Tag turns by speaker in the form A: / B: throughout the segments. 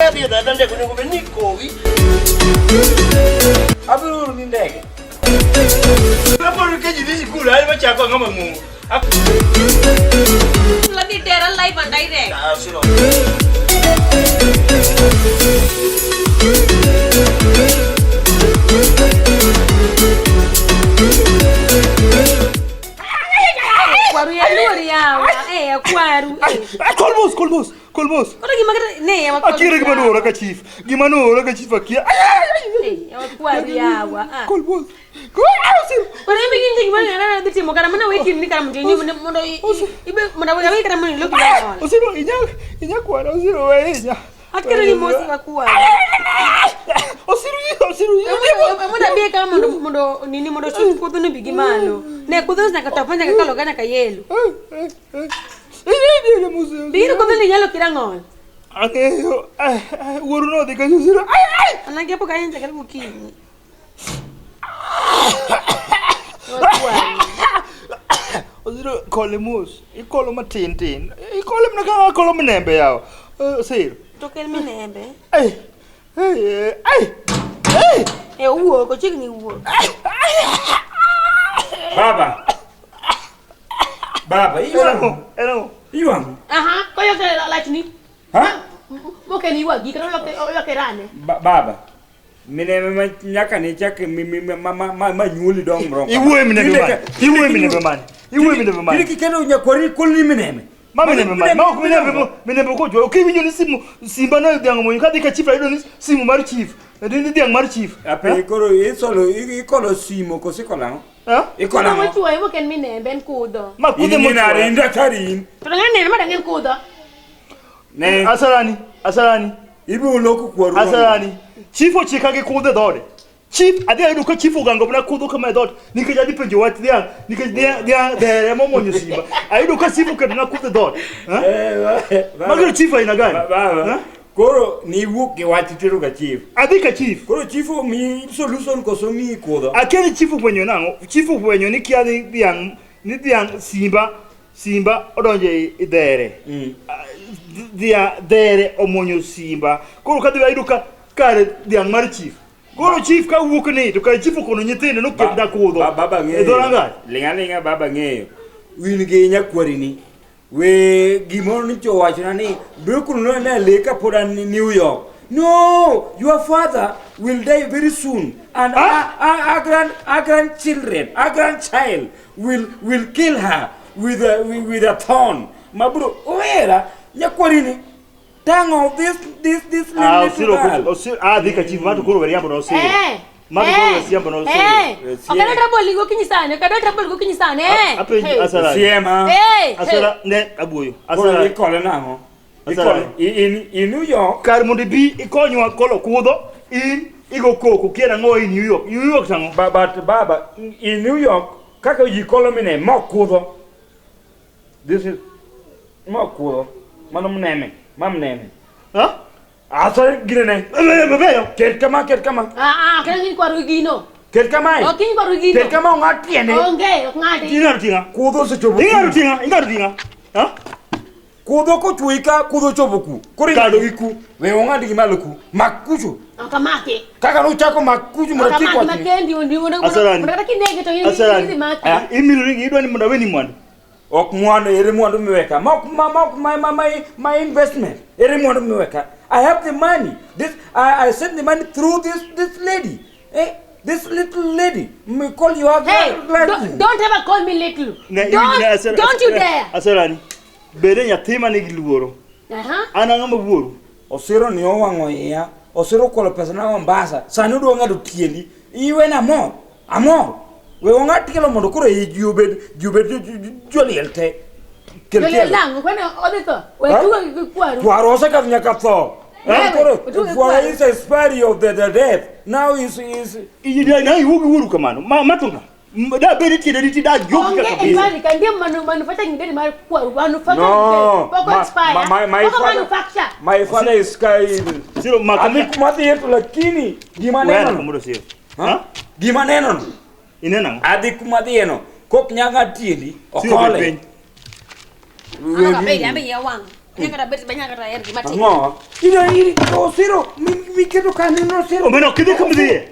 A: Kaya dia dah ndege ni ngomeni kowi. Aburu ni ndege. Hapo nikeji hizi kula hali macha kwa ngoma mu.
B: Lagi dera live bandai deh.
A: Ah sino.
B: Kwaru ya luar ya. Kwaru.
C: Kolbos.
B: Kau lagi makan nih ya.
C: Akira gimana orang chief? Gimana orang chief akia?
B: Ya kwaru ya wa.
C: Kolbos.
B: Orang yang begini gimana? Nana tu cuma karena mana wekin ni karena macam ni mana ibu mana wekin karena mana lu kita.
C: Osiro inya kuara osiro inya.
B: Akhirnya ni mosi kuara.
C: Osiro.
B: Mana dia kamu modo nini modo kutu ni bigi malu. Ne kutu nak katapanya kalau kan nak yelu. Biru kutu ni yelu kira ngol.
C: Ake uruno de kasu osiro.
B: Anak dia apa kaya cakap buki.
C: Osiro kolemos. Ikolo matintin. Ikolem na kolom nembe yao. Osiro.
B: Tokel menembe. Uogo, chico ni uogo.
A: Baba, Iwan.
B: Aha, kau yang like ni?
A: Ha?
B: Mungkin Iwan, jika lo kerane.
A: Baba. Mine nyaka ni chake ma nyuli dong bro.
C: Iwe mine man.
A: Ile kikeno nyakwari kulni mine.
C: Mama mine ko jo ke winyo ni simu simba na diango mo kadi ka chief ido ni simu mari chief ndi diango mari chief
A: ape ikoro isolo ikolo simo ko sikola no ikola
B: mo tu ayo ken mine ben kudo
C: ma kudo mo
A: na rinda tarin
B: tolanga ne ma dangen kudo
C: ne asarani
A: ibu loku kwaru
C: asarani chief o chikage kudo dore chief ade ayo ko chief ugango buna kudo kama dot nikaja dipe jo wat dia nikaja dia de momo nyusiba ayo ko chief ko na kudo dot magiro chief ina gani
A: baba koro ni wuke watitero ka chief
C: adika chief
A: koro chief mi solution ko so mi kudo
C: akeni chief kwenyo nango chief kwenyo ni kia ni diang simba odonje idere dia dere omonyo simba koro kadi aiduka kare diang mari chief koro chief ka wuke ni to ka chief kono nyitene no kenda kudo
A: baba ngeyo
C: edoranga
A: linga baba ngeyo winge nyakwari ni we gimoro ni chowachna ni brokunu no na leka poda New York. No, your father will die very soon, and our grandchild will kill her with a thorn. Mabro, oera nyakwarini tango this little girl.
C: Dika chief matu koro veriambo no se. Matu koro veriambo no se.
B: Okada trouble go kinyisane.
C: Ape asara.
A: Siema.
C: Asara ne abuyo.
A: Asara ikole nango. In New York,
C: Karmundi bi ikonyo kolo kudo in igo koko kiera ngo in New York tango.
A: Baba in New York kaka yikolo mine mokudo. This is mokudo. Mam neme.
C: Ha?
A: Asara girene.
C: Bebeyo.
A: Ket kama.
B: Kaya ni kwa rugino.
A: Ket kama.
B: Okin kwa rugino.
A: Ket kama ngatiene.
B: Ngati.
C: Tinga.
A: Kudo se chobo.
C: Inga tinga. Ha?
A: Kudo ko tuika kudo choboku. Kori ngado iku. We ngadi gimaluku. Makuju.
B: Akamake.
A: Kaka no chako makuju murati kwa.
B: Makendi ndio
C: Asarani.
B: Murati kinege to yini maki.
C: Imiru idwa ni mudaweni mwana.
A: Ok mwana ere mwana miweka. My investment. Ere mwana miweka. I have the money. I send the money through this lady. This little lady. Me call you out.
B: Hey, don't ever call me little. Don't you dare.
C: Asarani. Bere nyatima ni giluoro. Ana ngama buoro.
A: Osiro ni owango ya. Osiro kolo pesa na Mombasa. Sanu do ngado tieli. Iwe na amor. We wonga tikelo mondo kuro jube jolielte.
B: Kelkel lang kwena odito. We tu kwaru.
A: Kwaru sa ka nyaka tho. Kwaru is a spirit of the death. Now is
C: ijida na iwugu kamano. Matunga. Da bere ti da yoga
B: kabisa. Ngeke kandia manufacturing ngeni mari kwaru manufacturing.
A: No.
B: Manufacture.
A: My father is sky.
C: Sio makame
A: kumati yetu lakini gimaneno.
C: Ha?
A: Gimaneno.
C: Inena.
A: Adi kumati yeno. Kok nyanga tieli okole.
B: Anga be ya wang. Nyaka bet banya kata yer gimati.
A: Ngo. Ini Osiro mi keto kanino Osiro.
C: O meno kidi come there.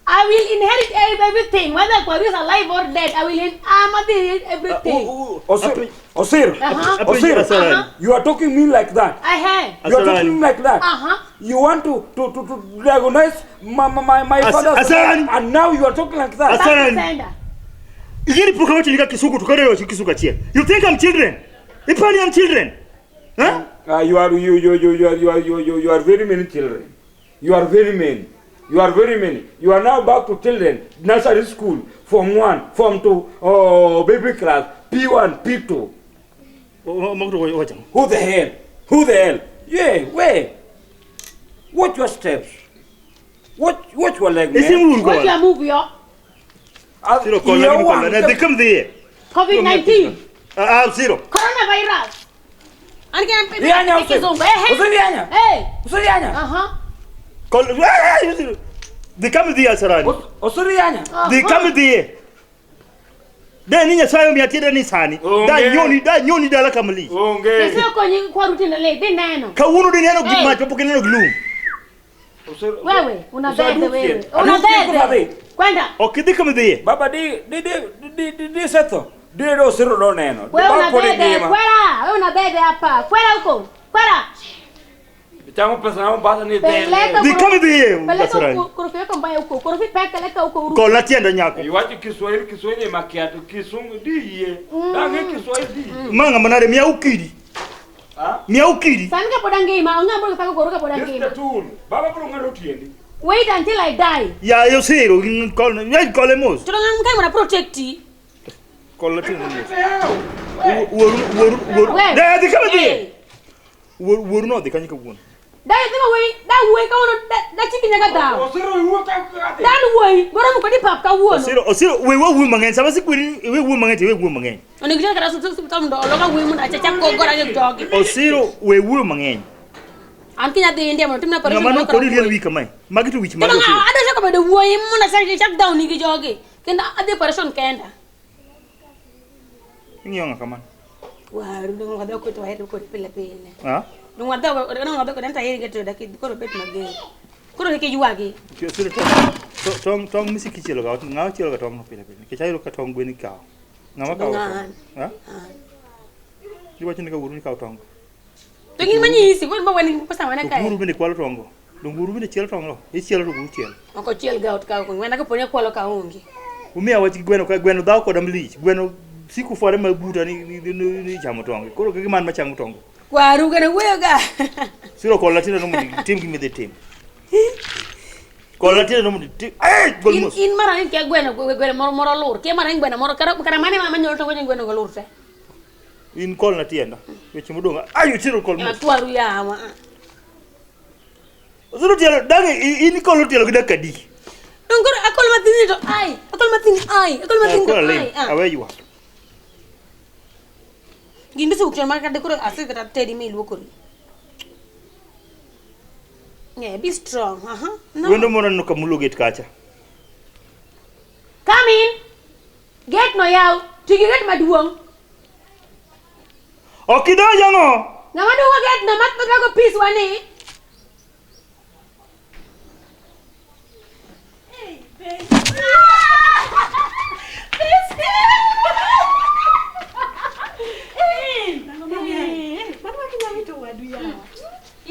B: I will inherit everything, whether Kwaru is alive or dead. I will inherit everything.
A: Osiro. You are talking me like that.
B: I have.
A: You are talking me like that. You want to diagnose my father, and now you are talking like that.
C: You think I'm children? I'm children? Huh?
A: You are very many children. You are very many. You are very many. You are now back to children, nursery school, Form 1, Form 2, baby class, P1, P2. Who the hell? Who the hell? Yeah, where? Watch your steps. Watch your leg, man.
B: Watch your move, yo.
C: They come there.
B: COVID-19.
C: Zero.
B: Coronavirus.
A: Hey.
C: They come there, Sarani.
A: Osurianya.
C: They come there. Then in a time, you are telling Sani. That you need a cameli.
B: There's no calling the lady, Nano.
C: Kawunu didn't give my token of gloom.
B: Where? Una bed. Quanda.
C: Okay, they come there.
A: Baba, they settle. They don't sit on Nano.
B: Where una bed apa? Quella uko. Quella.
A: They come
C: there. Call Latia and Yako.
A: You want to kiss Kiswahili Makiato, Kisum,
C: Manga Manade Miaukidi. Miaukidi.
B: Sanga Podangima, I'm not going to Podangima. Wait until I die.
C: Yeah, you say, you call him most.
B: I'm going to protect you.
C: Call Latin. There, they come there. We're not the kind of one.
B: That way, that chicken down. That way, what am I going to pop?
C: We were women and some women and women.
B: And you get us to some women at a dog.
C: Or zero, we women.
B: I'm thinking at the Indian, but I'm not
C: going to week of mine. Market which I
B: don't talk about the way I shut down Niggy Joggy. Can the other person can?
C: Young, come on.
B: Well, don't want to go to a head of Philippines.
C: Huh?
B: No one that I get to the kid, go to bed my game. Could you again?
C: Tom Missy Kitchen about now, you're at home. Because I look at home winning cow. Now, you watching the winning cow tongue.
B: Taking money easy, what about when you put someone a guy?
C: Who will be qualitongo? Don't move with the children. It's children who chill.
B: Uncle Chill gout cow when I go put a qualica.
C: Who may I watch Gwen without Kodam Leach? Gwen, Siku for them, my boot and Jamotong. Go to man, my Chamotong.
B: Why are you going to wear that?
C: Zero call Latin, team give me the team. Call Latin,
B: in Maran, Gwen, we're more lord. Came and when a more caramani, I'm not going to go to
C: in call Latina, which you do. Are you still call me?
B: Don't go, I call my thing.
C: Where you are.
B: Give me some market decor. I said that Teddy me look. Yeah, be strong.
C: When the more no Kamulu get catcher.
B: Come in. Get no out. To get my duong.
C: Okay, do you know?
B: Now I don't get no matter piece one eh.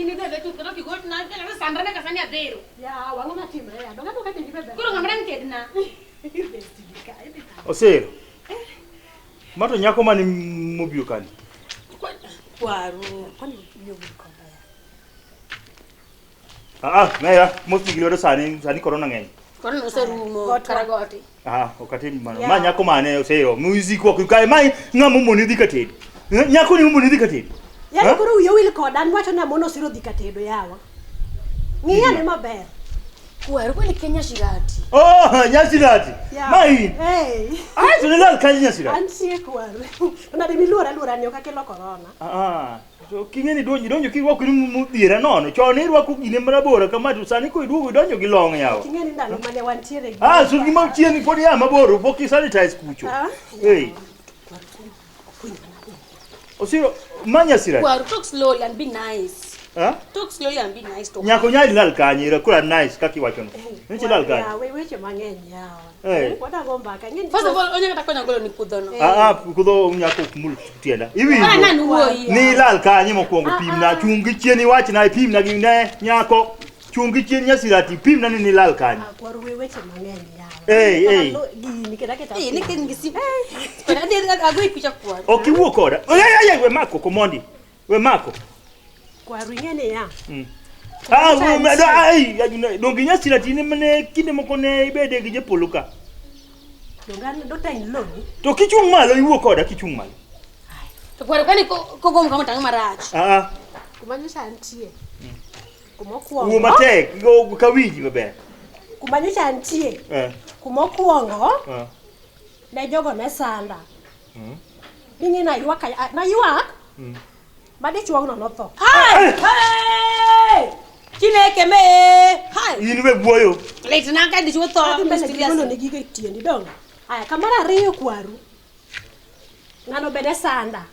B: Ini dah betul kalau kita nak kalau sandra nak kasih ada itu. Ya, wangun nak cima ya. Dong tu kata juga. Kurang ngamran kedna.
C: Ose. Mato nyako mani mubio kan.
B: Waru, kan mubio kan.
C: Naya, mesti gilo sani corona ngai.
B: Corona serumo karagoti.
C: Okati mana nyako mane oseo. Music ko kai mai ngamu moni dikate. Nyako ni moni dikate.
D: Yani kuru yo ile kodan wacho na mono siro dikatedo yawa. Ngiya ne maber.
B: Waru kweli Nyashirati.
C: Nyashirati. Mai.
D: Hey.
C: Tunela Nyashirati.
D: Ansie kwaru. Una de milura nyo kakelo corona.
C: So kingeni donjo kirwa kuri mudira nono. Chone irwa ku gine mabora kama tu sani ko idugo donjo gi long yawa.
D: Kingeni ndalo mane wantiere.
C: So gima chieni podi ya maboro poki sanitize kucho. Hey. Osiro Nyashirati.
B: Kwaru, talk slowly and be nice.
C: Ha?
B: Talk slowly and be nice to
C: Nyako nyali lal kanyi kula nice kaki wacho no. Nichi lal kanyi.
D: Ya weche mang'eny yawa.
C: Eh.
D: Wada gomba ka ng'eny.
B: First of all, onye kata konya golo ni kudhono.
C: Kudho nyako kumul tienda. Iwi.
B: Bana nani wuoyi.
C: Ni lal kanyi mokwongo pimna chungi chien wach na pimna gi ne nyako chungi chien Nyashirati pimna ni lal kanyi.
D: Kwaru weche mang'eny yawa.
C: Gini
D: keta keta.
B: Ni ken gisi. Kana de agoi picha kwaru.
C: Okiwuo koda. We mako komondi. We mako.
D: Kwaru ng'ene ya.
C: Dongi Nyashirati ne mane kinde moko ne ibede gi Japolo ka.
D: Dongan do tan loni.
C: To kichung malo iwuo koda kichung malo.
B: To kwaru kani kogom kama tang marach.
D: Kumanyisa antie.
C: Uo matek go kawiji maber.
D: Kumanyisa antie. Kumokwongo. Ne jogo ne sanda. Ningi na yuak. Made chuogno no tho.
B: Hai! Chineke me! Hai!
C: In we buoyo.
B: Late na ka dichuo tho.
D: Mbele ni gige tiendi dong. Aya kamara Ariyo kwaru. Ngano bede sanda.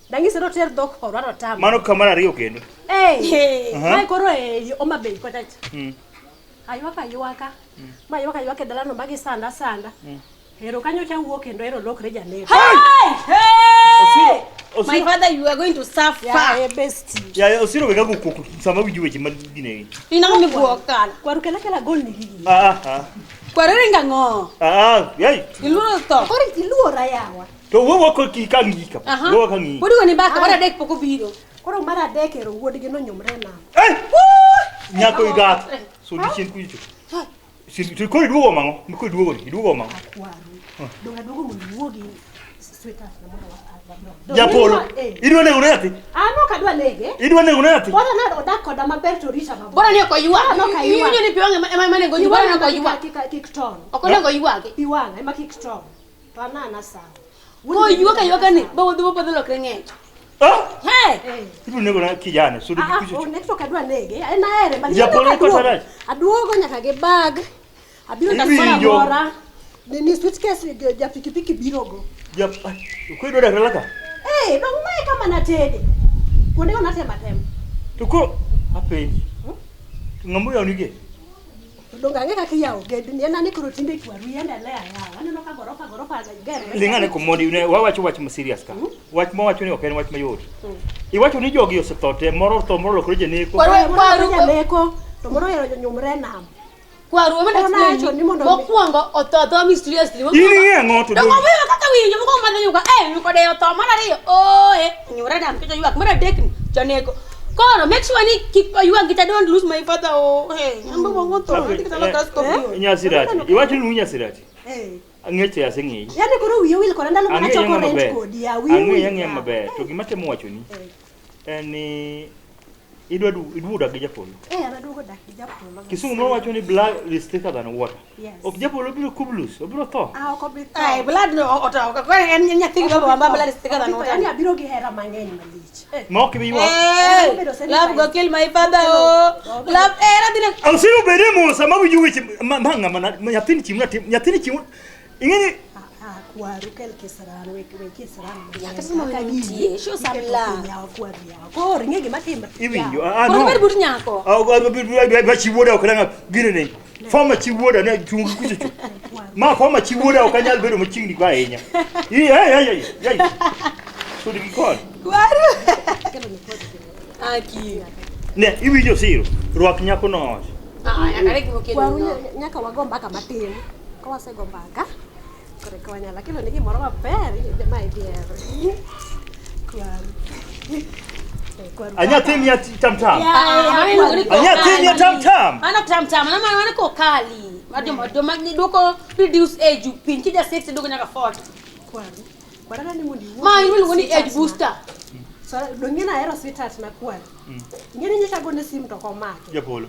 D: Dangi se do ter dok ko ro tam.
C: Mano kamara Ariyo kendo.
D: Mai koro oma be ko tach. Ayuaka. Ma yuaka dalano magi sanda. Hero kanyo cha wuok kendo ero lokre jane.
B: Hey! My father, you are going to suffer.
D: Yeah, best.
C: Ya osiro wega gukoko sama wiju weche magine.
B: Ina ngoni buokana.
D: Kwaru kela gol ni gigi.
B: Kwaru ringa ngo.
C: Yai.
B: Iluo to.
D: Kori iluora yawa.
C: To wo ko ki kangika. Wo kangi.
B: Bodi woni baka bara dek poko biro.
D: Koro mara dek ero wuodgi no nyumre na.
C: Nyako igat. So di chen kuicho. Sin ko duogo mango, ko duogo mango.
D: Kwaru. Donga duogo mun wuogi sweater na mwana wa.
C: Japolo. Idwa nego neti?
D: No kadwa nege.
C: Idwa nego neti?
D: Bora na odak koda maber to rita baba.
B: Bora ni ko yuwa.
D: No ka yuwa.
B: Yinyo ni piwange mane go yuwa na ko yuwa.
D: Kickton.
B: Okole go yuwa ke.
D: Piwanga ema kickton. To anana sawa.
B: Ko yuwa ka yuwa ni bawo do lo krenge. Hey.
C: Idwa nego na kijana so di kucho.
D: Next kadwa nege. Na ere bali.
C: Japolo ko taraj.
D: Aduogo nyaka ge bag. Abiro ndasara bora. Ni suitcase ja pikipiki birogo.
C: Ko idwa dakala ka?
D: Dong mai kama na tede. Kuonde ona tema.
C: Tuko apenji. Ngamu ya unige.
D: Donga ngeka kiyao gedi ni nani kuro tinde kwaru yenda lea yawa. Neno ka gorofa gere.
C: Lingane komondi une wacho ma serious ka. Wach ma wacho ni ok en wach mayot. Iwacho ni jogi osetote moro to moro lokore jeneko.
B: Kwaru
D: jeneko to moro ero nyumre nam.
B: Kwaru ema
D: nacho ni mondo
B: mokwongo ototo mysteriously.
C: Ini ngoto.
B: Dongo wewe kata winjo moko madhe yuka yuko de oto mara Ariyo. Nyumre nam kicho yuak mara dekni janeko. Koro make sure ni you don't lose my father. Amba bongo to ndikitala kasko.
C: Nyashirati. Iwacho ni Nyashirati. Ang'eche asengi.
D: Yani koro wiyo wil kora ndalo mana choko rent kodi ya wiyo.
C: Ang'e maber. To gima temo wacho ni en idwa dak gi Japolo.
D: Anaduogo dak gi Japolo.
C: Kisumu moro wacho ni blood is thicker than water. Ok Japolo biro kublus, obiro tho.
D: Ok obiro.
B: Blood no oto ko en nyathi baba blood is thicker than water.
D: Yani abiro gi hera mang'eny malich.
C: Ma ok bi yuak.
B: Love go kill my father. Love era dine.
C: Ausiro bede mo sama wiju weche manga mana nyathini chimu. Ingeni
D: kwaru kel kesran we kesran.
B: Kasema wewe show some love.
D: Ya kwaru ya. Ko ringe gima timba.
C: Iwinjo.
B: No. Ko ber nyako.
C: Ba chiwoda okranga gine ne. Forma chiwoda ne chungu kucho. Ma forma chiwoda okanyal bedo machingni kwa ahinya. Yai. So di kon.
B: Kwaru. Aki.
C: Ne, iwinjo siro. Rwak nyako no.
B: Yakare kimo kendo.
D: Kwaru nyaka wagomba kama matin. Ko wasegomba ka. Kore kawanya lakini ni gimoro maber mai biero. Kwaru.
C: Anyathini ya tamtam.
B: Anyathini
C: ya tamtam.
B: Ana tamtam, ana ko kali. Madoma ni doko reduce age pin kija 60 doko nyaka 40.
D: Kwaru. Kwaru ni mundi.
B: Ma ilu ngoni age booster.
D: So dongina ero sweetheart na kwaru. Ngeni nyaka gone sim to komaki.
C: Japolo.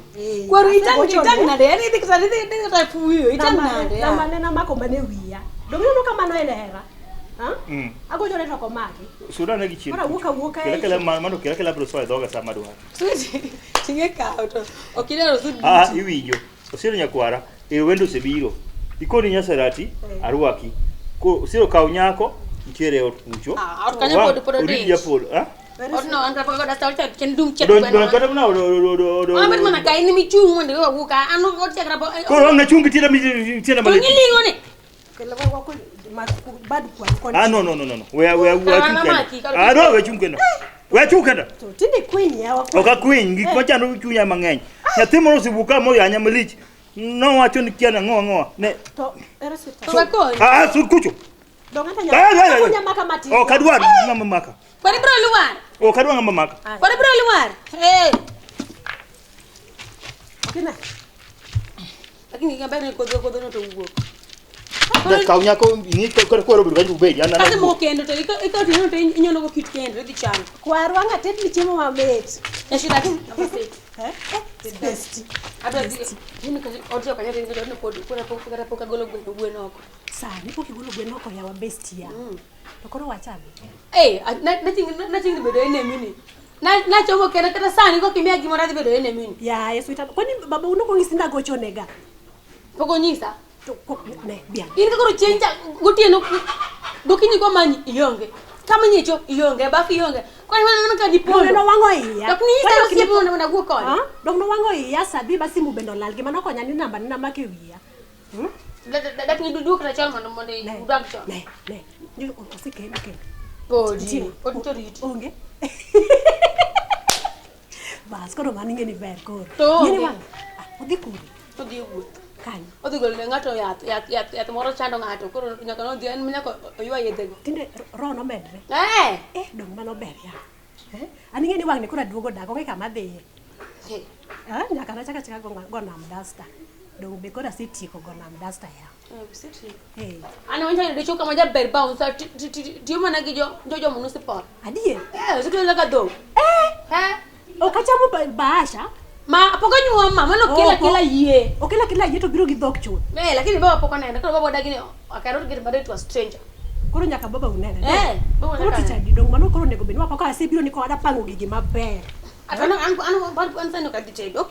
B: Kwaru itang na de, ani dikita fuyo, itang na de.
D: Na manena mako mane wiya. Dongina no kama no elera. Ago jore to komaki.
C: Sura na gichini.
D: Ora wuka.
C: Kila mano kila bro so doga sama duha.
B: Tinge ka auto. Okidaro sudi.
C: Iwinjo. Osiro nyakwara, wendo sebiro. Ikoni Nyashirati, arwaki. Ko osiro kaw nyako, ntiere ot kucho.
B: Kanya pod
C: Japolo,
B: No, ang kapag ada tahu tak cendung cek
C: Don kada na do.
B: Ana bet mana kai ni mi chung wonde wa buka anu ko cek rabo.
C: Ko rom na chungi tira mi tira
B: Ko
C: mali.
B: ngi lingo ni.
D: Kala wa ko bad kwa.
C: No. We chungi. No, we chungi no. We chungi.
D: To tinde queen ya wa.
C: Oka queen gik ma chanu chunya mangeny. Nyathi moro sibuka mo yanya malich. No wacho ni kiana ngo. Ne.
D: To era sita.
B: To ko.
C: Sur kucho.
D: Dongata nya. Ko nya maka mati.
C: Oh, kadwa ngama maka.
B: Pare bro luar.
C: Oh, kadwa ngama maka.
B: Pare bro luar. Hey.
D: Kina.
B: Lakini ngamba ni kodo no to ugo.
C: Kaunya ko ini ko ro buru be yana.
B: Ate mo kendo to iko tino to inyono ko kit kendo di chan.
D: Kwa rwanga tetli chimo mabet.
B: Nyashirati.
D: Best.
B: Ado di. Ni ko odio ka nyari ndo no podu. Kuna poka golo gweno oko.
D: Sani poki golo gweno oko ya wa best ya. To koro wachabe.
B: Na tingi bedo ene mini. Na chomo kena kata sani ko kimia gimora di bedo ene mini.
D: Ya, yesu ita. Kwani baba uno ko ngisinda gocho nega.
B: Poko nyisa.
D: To ko ne bia.
B: Ini ko chenja gotieno gokinyi ko manyi iyonge. Kama nyecho iyonge ba iyonge. Kwani wana ka di pondo.
D: No wango iya.
B: Lakini isa si pondo na go kon.
D: Dong no wango iya sabi basi mu bendo lal gimana ko nyani namba ke wiya.
B: Dat ni duduk na chal mano monde udak chal.
D: Ne. Ni ko se ke.
B: Bodi. Tori.
D: Onge. Bas ko mani ngeni ber ko.
B: To.
D: Ngeni wang. Odi kuri.
B: Odi ugo.
D: Kan.
B: Odi gol ngato yat moro chando ngato. Koro nyaka no dien nyaka oywa yedego.
D: Tinde ro no medre. Dong mano ber ya. Ani ngeni wang ni kuna duogo dago ke kama de. Nyaka na chaka go nam dasta. Dong be ko da siti ko go nam dasta ya.
B: Siti.
D: Ana
B: wanja de choka maja ber bounce ti mana gi jo municipal.
D: Adie.
B: Sito la do.
D: O kachamu baasha.
B: Ma poko nyuwa mama no kila ye.
D: O kila ye to biro gi dhok chun.
B: Lakini baba poko naenda. Kwa baba dagini akarudi get married to a stranger.
D: Koro nyaka baba unene.
B: Baba
D: koro ticha di dong mano koro nego benwa poko ase biro ni ko ada pango gigi maber.
B: Atano anu baru ansano ka ditedo.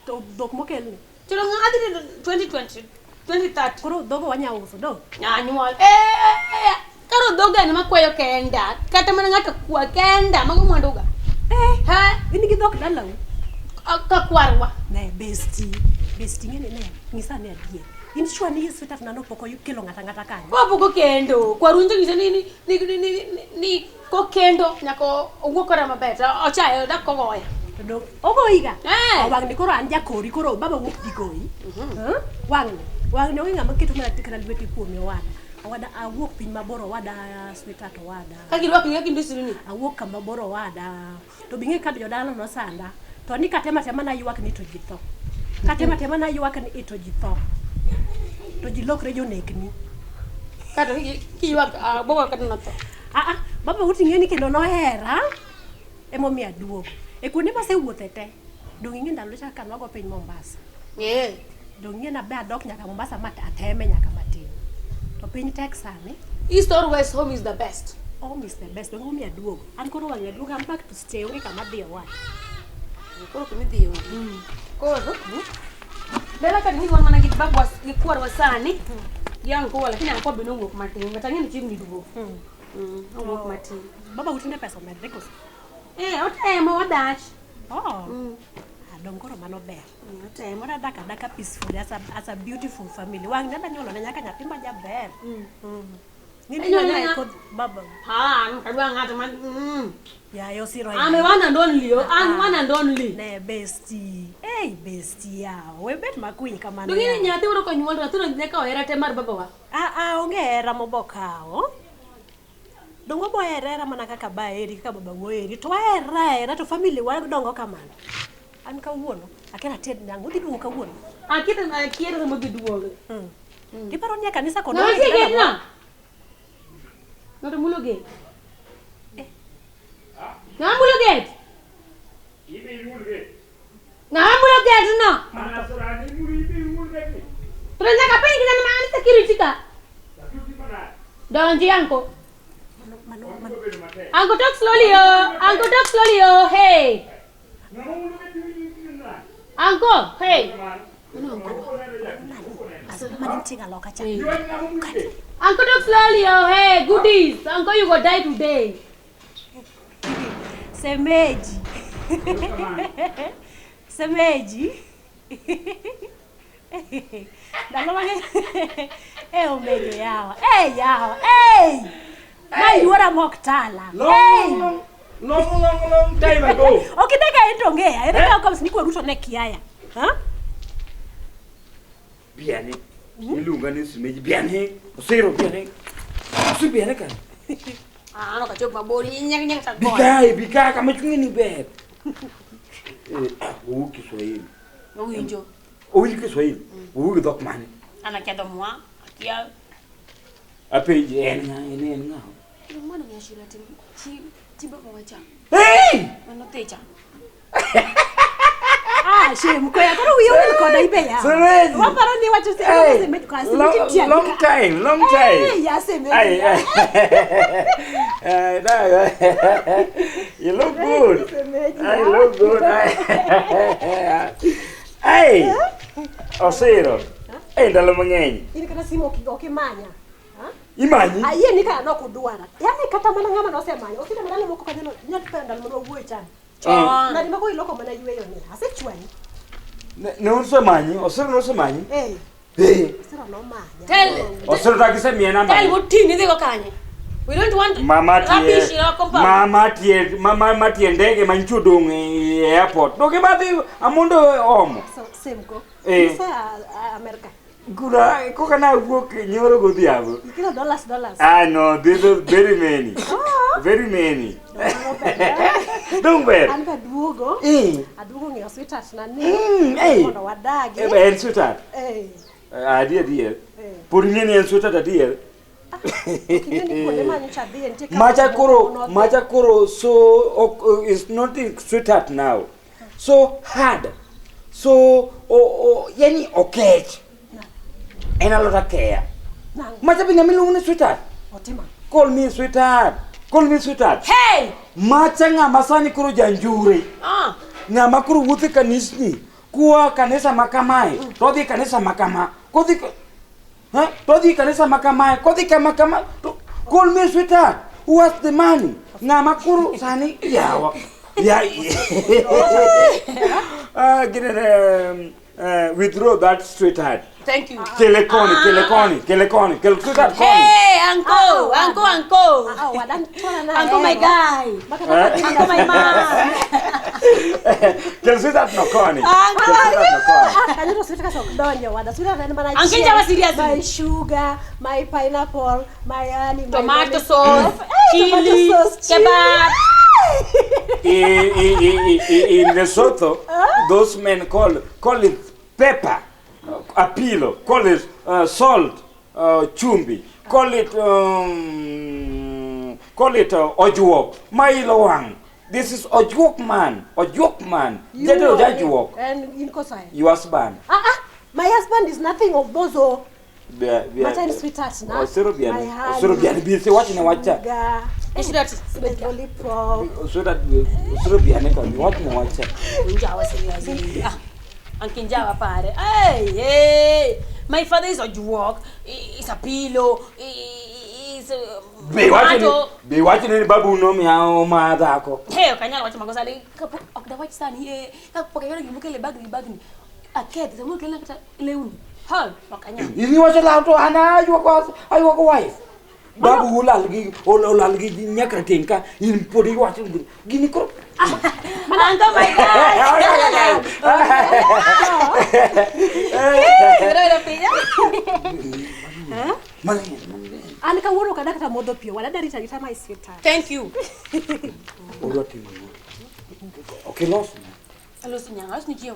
D: To dhok mokel ni.
B: Chilo ngadi 2020 2030.
D: Koro dogo wanya uso do.
B: Nyanyuol. Karo doga ni makwayo kenda. Kata mana ngata kwa kenda mago mwanduga.
D: Ini gi dhok dalau.
B: Ka kwarwa.
D: Ne besti ngene ne. Ngisa ne adie. In shwa ni yesu tafuna no poko yukelo ngata kanya.
B: Kwa poko kendo. Kwa runje ngisa ni ko kendo nyako ugokora mabeta. Ochayo da kogoya.
D: Do ogo iga. Awang ni koro anja kori koro baba wuk dikoi. Wang ni ngama kitu mara tikana lweti kuome wada. Awada awok pin maboro wada sweetheart wada.
B: Kagirwa pinga kindu sirini.
D: Awok kama boro wada. To binge kad jodala no sanda. To ni katema na yuak ni to jitho. Katema na yuak ni ito jitho. To jilokre jo nekni.
B: Kato ki yuak bogo katna to.
D: Baba uti ngeni kendo no hera. Emo mi aduogo. E kuonde ma se wuothete. Dong inge ndalo chaka kanwago piny Mombasa. Dong inge na be adok nyaka Mombasa mat ateme nyaka matin. To piny Texas ni
B: East or West, home is the best.
D: Home is the best. Dong mi aduogo. An koro wange aduogo. I'm back to stay. Onge kama dhiyo wa.
B: Koro kumi dhiyo. Koro Bela kati ngi wana git bagwas gikuar wasani. Yang ko wala kina ko binongo kumatin. Matangeni chimni dugo. Ngok matin.
D: Baba utinde pesa medreko.
B: Otemo wadach.
D: Dong koro mano ber. Otemo daka peaceful as a beautiful family. Wang nada nyolo na nyaka nyathi ma jaber. Ngini nyolo ko baba.
B: Kadwa ngata man.
D: Ya yo siro.
B: Ame wana ndonli. Wana ndonli.
D: Ne bestie. Bestie ya. We bet makwiny kamano.
B: Dongini nyathi uro ko nyuol to tuno nyaka ohera te mar baba wa.
D: Onge hera mobokao. Dongo boy era mana kaka baeri kaka baba woeri to era to family wa dongo kamano an ka wuono akena ted nyango di duo ka wuono
B: akita na kiera mo di duo
D: di paro nya kanisa kono
B: na ke na no to muloge na muloge no
C: Mana sorani muloge
B: Terus ka pengi na mana security ka Donji anko Uncle, talk slowly, Uncle, talk slowly, hey. Uncle, hey. Uncle, talk slowly, hey. Goodies. Uncle, you go die today.
D: Semeji. Semeji. Ndalo mang'eny. Omedo yawa. Yawa. Ma yuora mok tala.
A: Long time ago.
D: Okidega entongea. Ere kama siniku ruto ne kiaya. Ha?
A: Biane. Ilunga ni Semeji biane. Osiro biane. Su biane kan.
B: No kachop mabori nyang sa boy.
A: Bikai kama chungi ni ber. Kiswahili.
B: Winjo.
A: Kiswahili. Dok mane.
B: Ana kia domwa. Kia.
A: Ape en nga.
B: Mwana Nyashirati. Timba mwacha.
A: Hey!
B: Mwana techa.
D: Shame ko ya karo wiyo ko dai be ya.
A: Semeji.
D: Waparo ni wacho Semeji kwa Semeji.
A: Long time.
D: Ya Semeji.
A: You look good. I look good. Hey. Osiro. Ndalo mang'eny.
D: Ini kana simo okimanya.
A: Imanyi?
D: Ayie ni kana nokudwara. Yaani kata mana ng'ama nosemanya. Okina madalo moko kanyo nyatipenda ndalo wuoyo chan. Na ndimako iloko mana yweyo ni. Asechwani.
A: Ne unsemanyi? Osiro nosemanyi? Osiro
D: no manya.
B: Tell.
A: Osiro takise mie namba.
B: Tell what team ni kanye. We don't want rubbish in our compound.
A: Mama tie ndege manchudung airport. Doge bathi amundo omo.
D: Semko. Sa America.
A: Gura koka na wuok nyoro godhiambo.
D: Kilo dollars.
A: No, this is very many. Very many. Don't bet.
D: Anka Aduogo. Aduogo ng'eyo sweetheart na ni. Mondo wadagi.
A: En sweetheart. Adier. Por ing'eni en sweetheart adier. Macha koro so it's not sweetheart now. So hard. So yani okech. En a lot of care. Macha pinga milungune sweetheart. Call me sweetheart.
B: Hey!
A: Macha ng'ama sani koro janjure. Ng'ama koro wuothe kanisni. Kuwa kanisa makamae. Todhi kanisa makama. Todhi kanisa makamae. Call me sweetheart. Who has the money? Ng'ama koro sani yawa. Withdraw that sweetheart.
B: Thank you.
A: Kelekoni. Sweetheart.
B: Hey, uncle. Uncle, my guy. Uncle, my man.
A: Sweetheart no koni.
D: My sugar, my pineapple, my honey,
B: tomato sauce, chili, kebab.
A: In Lesotho, those men call it pepper, apilo, call it salt, chumbi, call it ojuok, mailowang. This is ojuok man.
D: And in Kosai.
A: Your husband.
D: My husband is nothing of those.
A: Macha
D: sweetheart na.
A: Osiro biani bisi wacha.
B: Nyashirati.
D: Lollipop.
A: Osiro biani kwa wacha.
B: Unjawa seriously. Ankinjawa pare. Hey. My father is Oduogo. Is a pillow. Is
A: Be watching ni babu no mi hao madhako.
B: Hey, kanyala wacha makosa le. Okda wacha sana here. Kapokea ngibuke le bag ni. Akete sema kile kata leuni. Ha, wakanyala.
A: Ini wacha la to ana ayo ko wife. Babu ulalgi nyakra tinka in podi wacha gini ko.
B: Mananga my God.
D: Anika woro kada kata modo pio wala dari tarita my sweetheart.
B: Thank you.
A: Oroti mo. Okay, los
B: nyanga ni jiyo.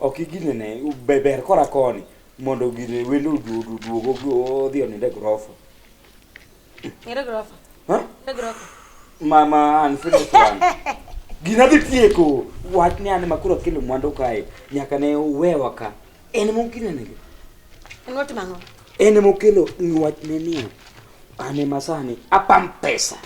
A: Okay, gine ne beber kora koni mondo gine wendo duogo dhi oninde grofa.
B: Era grofa. Era grofa.
A: Mama unfinished one. Gina dhi tieko wach ni an makuro kelo mwandu kae nyaka ne wewa ka. En mungkin ne.
B: En wati mango.
A: En mokelo wach ne ni. Ane masani apam pesa.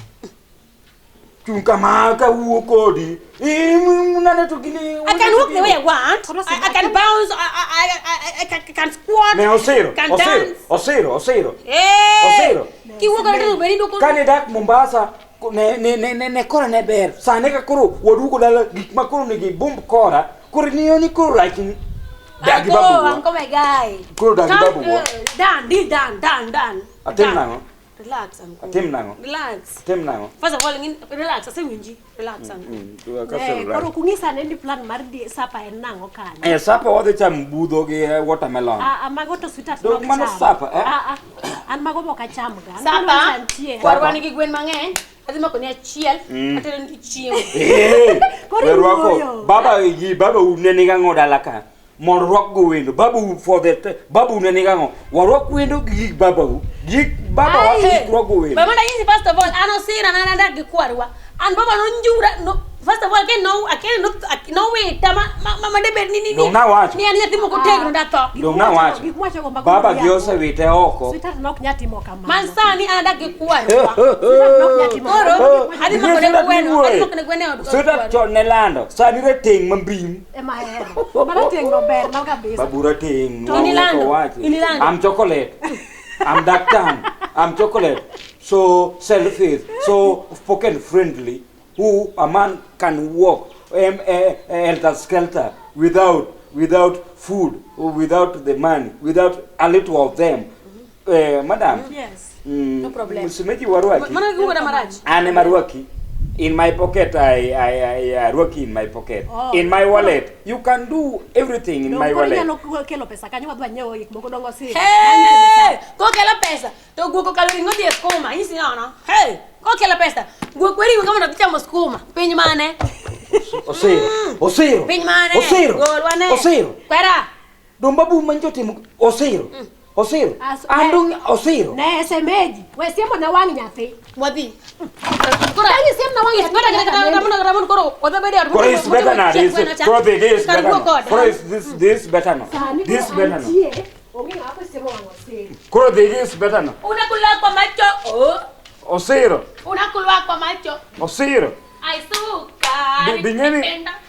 A: Chunka maka uokodi. Munane to gini.
B: I can walk the way I want. I can bounce. I can squat.
A: Ne osero.
B: Can dance.
A: Osero.
B: Hey.
A: Osero.
B: Ki woga na beri doko.
A: Kani dak Mombasa ne kora ne ber sane ka koro wadugo dala gik ma koro ne gi bomb kora koro ni koro like dagi babu
B: Uncle my guy.
A: koro dagi babu
B: Dan.
A: atem nango
B: Relax, Uncle.
A: atem nango
B: Relax.
A: atem nango
B: First of all, relax. I say winji. Relax, Uncle.
D: Koro kungisa ne ni plan mar di sapa en nango kanyo.
A: sapa wadhi cham budho gi watermelon
D: Mago to sweetheart
A: Dog
D: nok
A: mano
D: cham.
A: sapa,
D: An mago boka cham ga.
B: Sapa.
D: Sapa.
B: Warwani gi gwen mang'eny. Adhi mako ni achiel. Atero ni chiemo.
D: Koro
A: werwako baba uneni ga ngodala ka mondo rwak go wendo babu for the babu uneni ga ngo warwak wendo gi babu wasi rwak go wendo
B: But when I use first of all, I don't see another gi kwarwa. And baba no njura no. First of all, no way. Mama de ber ni.
A: Dong na wacho.
B: Ni ani atimo ko tegno da to.
A: Dong na wacho baba gi osewite oko
D: Sweetheart nok nyati mo kamano.
B: Man sani another gi kwarwa.
D: Sweetheart nok nyati mo.
B: Koro, adi mako ne gweno. Adi mako ne gweno.
A: Sweetheart chon ne lando sani reteng mambim
D: Ema hero. Mara tengo ber no kabisa.
A: babu reteng
B: Inilando.
A: I'm chocolate I'm dark tan I'm chocolate so self-faith so spoken friendly who a man can walk helter skelter without food or without the money without a little of them madam
D: Yes.
B: No problem.
A: Msimeji warwaki
B: Mana gi ngora marach.
A: ane marwaki in my pocket I work in my pocket in my wallet you can do everything in my wallet
D: Kelo pesa kanyo wadwa nyewo gik moko dongo si.
B: Hey! Ko kela pesa. To guoko kaloringo di skuma. Hisi no. Hey! Ko kela pesa. Guoko ri kama na ticha skuma. Piny mane?
A: Osiro
B: Piny mane?
A: Osiro
B: Golwane.
A: Osiro
B: Kwera.
A: Dombabu manjote Osiro andong Osiro
D: Ne semeji. We siemo na wangi nyathi.
B: Wadi.
D: Kora ni siemo na wangi nyathi.
B: Ramon koro. Wada bedi ar.
A: Koro is better now this better now this better now
D: Ongi hapo siemo wango si.
A: Koro this better now
B: Unakula kwa macho.
A: Osiro
B: Unakula kwa macho.
A: Osiro
B: Ai suka.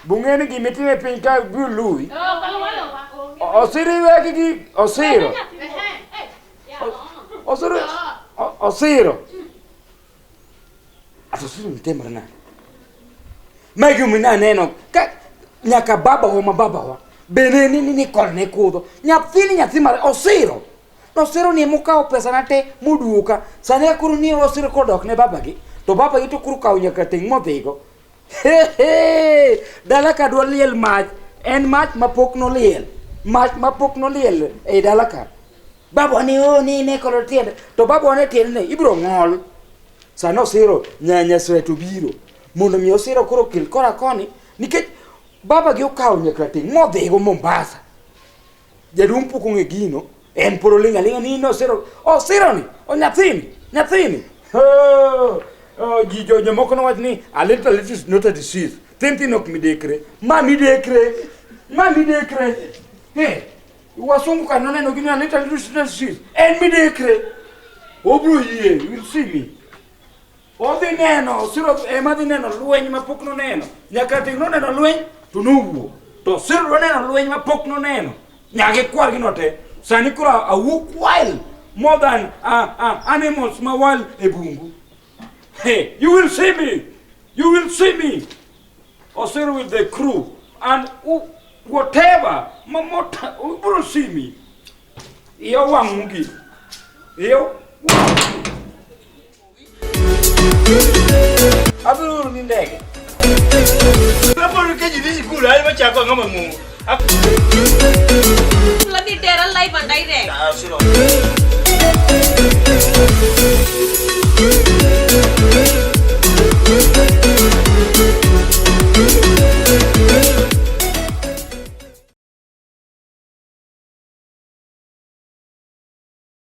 A: Bungeni gimitine pinka bului
B: Oh, kalau wala.
A: Osiro weki gi Osiro Osiro Asosiro mtemra na Magi mina neno ka nyaka baba wa beneni ni korne kudo nyathi mare Osiro Osiro ni mukao pesa nate muduka sane kuru ni Osiro kodok ne baba gi to baba gi to kuru kaw nyaka ting modhigo dala ka dwa liel mach en mach mapok no liel e dala ka baba ni ne kolo tiende to baba ne tiende ne ibro ngol sano Osiro nyanya sweto biro mondo mi Osiro koro kil kora koni nikech baba gi okaw nyaka ting modhigo Mombasa jadum poko nge gino en poro linga ni no Osiro ni nyathini jijo nyamoko no wach ni a little is not a disease thinking ok midekre hey wasungu kan neno gino a little is not a disease en midekre obro yie you will see me Odhi neno Osiro emadhi neno lweny mapok no neno nyaka ting no neno lweny to nowuo to Osiro neno lweny mapok no neno nyaka kwar gino te sani koro awuok wild more than animals ma wild e bungu. Hey, you will see me Osiro with the crew and whatever mamota you will see me iyo wangugi iyo Aburu ni ndege.
C: Rapor ke jidi sikula ai bacha ko ngama mu.
B: Lagi teral live andai deh.
C: Ah, sino.